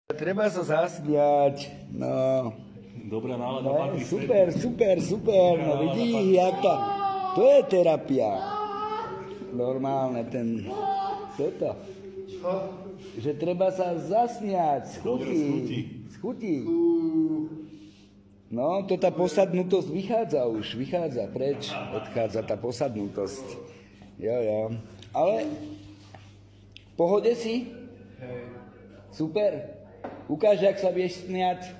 Treba sa zasmiať, no. Dobrá nálada, No, super, no vidíš, jaká, to je terapia. Normálne toto. Že treba sa zasmiať, z chuti. No, to tá posadnutosť vychádza preč, odchádza tá posadnutosť. Jo. Ale v pohode si? Super. Ukáž, jak sa vieš smiať.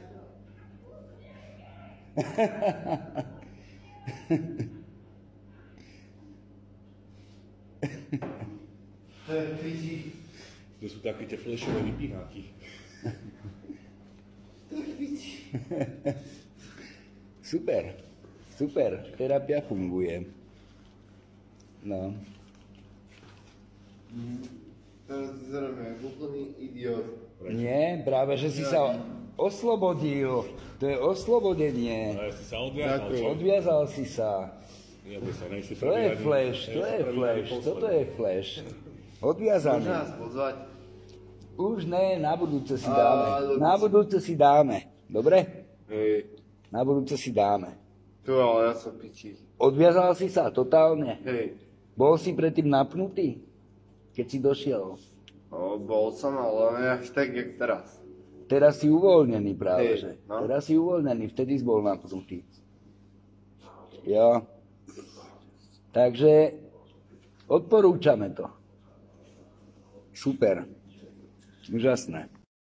To sú také tie flešové vypínaky. Super, terapia funguje. No. Teraz vyzeráme ako úplný idiot. Nie, práve, že si sa oslobodil. To je oslobodenie. Ale si sa odviazal. Odviazal si sa. To je flash. Toto je flash. Odviazaný. Môže nás pozvať? Už ne, na budúce si dáme. Dobre? Hej. Na budúce si dáme. Tu, ale ja som pičí. Odviazal si sa totálne. Hej. Bol si predtým napnutý, keď si došiel. No, bol som, ale ne až tak, jak teraz. Teraz si uvoľnený práve, Hej, že? no. Teraz si uvoľnený, vtedy si bol napnutý. Jo. Takže odporúčame to. Super. Úžasné.